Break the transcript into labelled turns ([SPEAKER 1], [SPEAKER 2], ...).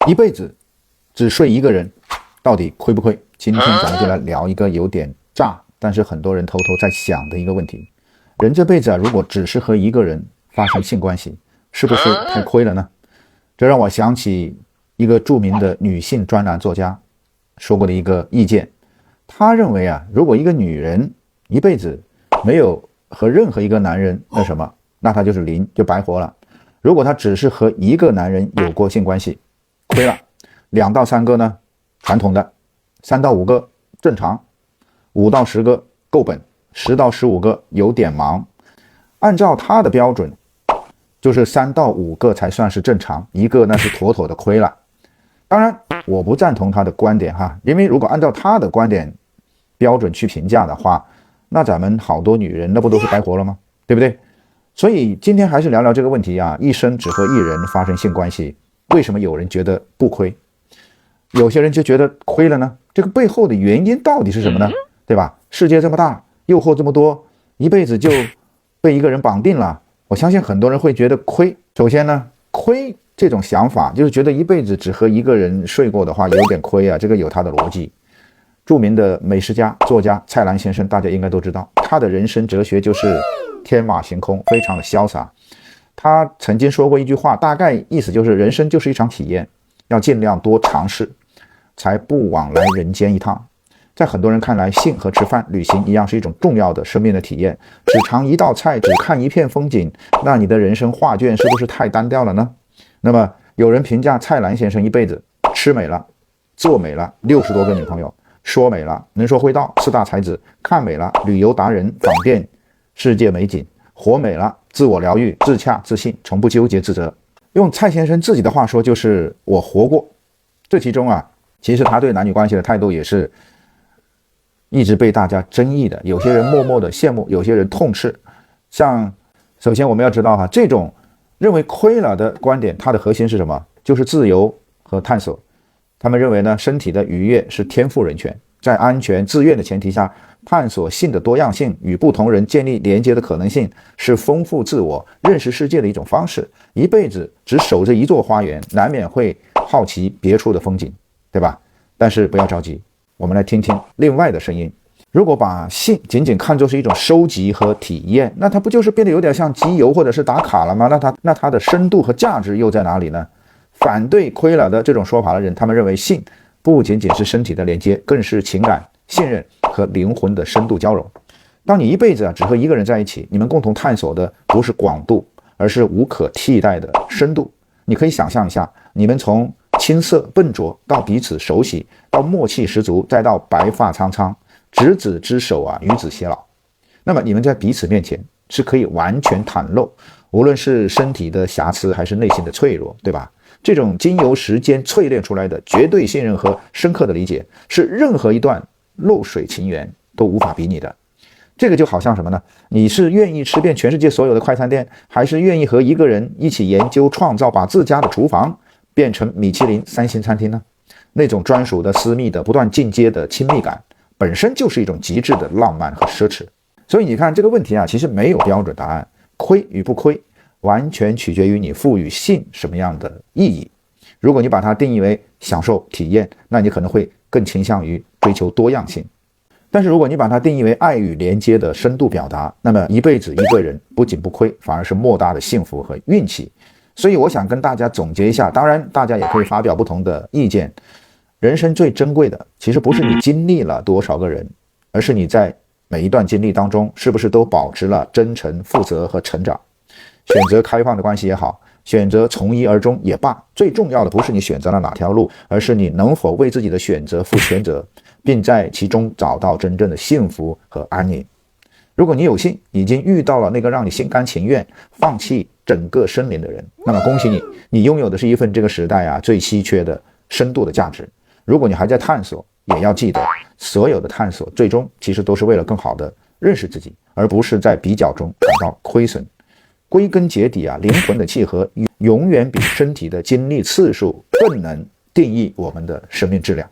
[SPEAKER 1] 一辈子只睡一个人，到底亏不亏？今天咱们就来聊一个有点炸，但是很多人偷偷在想的一个问题：人这辈子啊，如果只是和一个人发生性关系，是不是太亏了呢？这让我想起一个著名的女性专栏作家说过的一个意见。她认为啊，如果一个女人一辈子没有和任何一个男人那她就是零，就白活了。如果她只是和一个男人有过性关系，亏了。2到3个呢，传统的；3到5个正常；5到10个够本；10到15个有点忙。按照她的标准，就是3到5个才算是正常，1个那是妥妥的亏了。当然，我不赞同她的观点哈，因为如果按照她的观点标准去评价的话，那咱们好多女人那不都是白活了吗？对不对？所以今天还是聊聊这个问题啊，一生只和一人发生性关系，为什么有人觉得不亏，有些人就觉得亏了呢？这个背后的原因到底是什么呢？对吧？世界这么大，诱惑这么多，一辈子就被一个人绑定了，我相信很多人会觉得亏。首先呢，亏这种想法就是觉得一辈子只和一个人睡过的话有点亏啊，这个有他的逻辑。著名的美食家作家蔡澜先生大家应该都知道，他的人生哲学就是天马行空，非常的潇洒。他曾经说过一句话，大概意思就是人生就是一场体验，要尽量多尝试，才不枉来人间一趟。在很多人看来，性和吃饭旅行一样是一种重要的生命的体验，只尝一道菜，只看一片风景，那你的人生画卷是不是太单调了呢？那么有人评价蔡澜先生一辈子吃美了，做美了60多个女朋友，说美了能说会道4大才子，看美了旅游达人访遍世界美景，活美了自我疗愈自洽自信，从不纠结自责。用蔡先生自己的话说，就是我活过。这其中啊，其实他对男女关系的态度也是一直被大家争议的，有些人默默的羡慕，有些人痛斥。首先我们要知道这种认为亏了的观点，它的核心是什么？就是自由和探索。他们认为呢，身体的愉悦是天赋人权，在安全自愿的前提下，探索性的多样性，与不同人建立连接的可能性，是丰富自我认识世界的一种方式。一辈子只守着一座花园，难免会好奇别处的风景，对吧？但是不要着急，我们来听听另外的声音。如果把性仅仅看作是一种收集和体验，那它不就是变得有点像集邮或者是打卡了吗？那它的深度和价值又在哪里呢？反对亏了的这种说法的人，他们认为性不仅仅是身体的连接，更是情感、信任和灵魂的深度交融。当你一辈子只和一个人在一起，你们共同探索的不是广度，而是无可替代的深度。你可以想象一下，你们从青涩笨拙到彼此熟悉，到默契十足，再到白发苍苍，执子之手与子偕老。那么你们在彼此面前是可以完全袒露，无论是身体的瑕疵还是内心的脆弱，对吧？这种经由时间淬炼出来的绝对信任和深刻的理解，是任何一段露水情缘都无法比拟的。这个就好像什么呢？你是愿意吃遍全世界所有的快餐店，还是愿意和一个人一起研究创造，把自家的厨房变成米其林3星餐厅呢？那种专属的私密的不断进阶的亲密感，本身就是一种极致的浪漫和奢侈。所以你看这个问题其实没有标准答案，亏与不亏完全取决于你赋予性什么样的意义。如果你把它定义为享受体验，那你可能会更倾向于追求多样性。但是如果你把它定义为爱与连接的深度表达，那么一辈子一个人不仅不亏，反而是莫大的幸福和运气。所以我想跟大家总结一下，当然大家也可以发表不同的意见。人生最珍贵的其实不是你经历了多少个人，而是你在每一段经历当中是不是都保持了真诚、负责和成长。选择开放的关系也好，选择从一而终也罢，最重要的不是你选择了哪条路，而是你能否为自己的选择负全责，并在其中找到真正的幸福和安宁。如果你有幸已经遇到了那个让你心甘情愿放弃整个生灵的人，那么恭喜你，你拥有的是一份这个时代最稀缺的深度的价值。如果你还在探索，也要记得所有的探索最终其实都是为了更好的认识自己，而不是在比较中感到亏损。归根结底灵魂的契合永远比身体的经历次数更能定义我们的生命质量。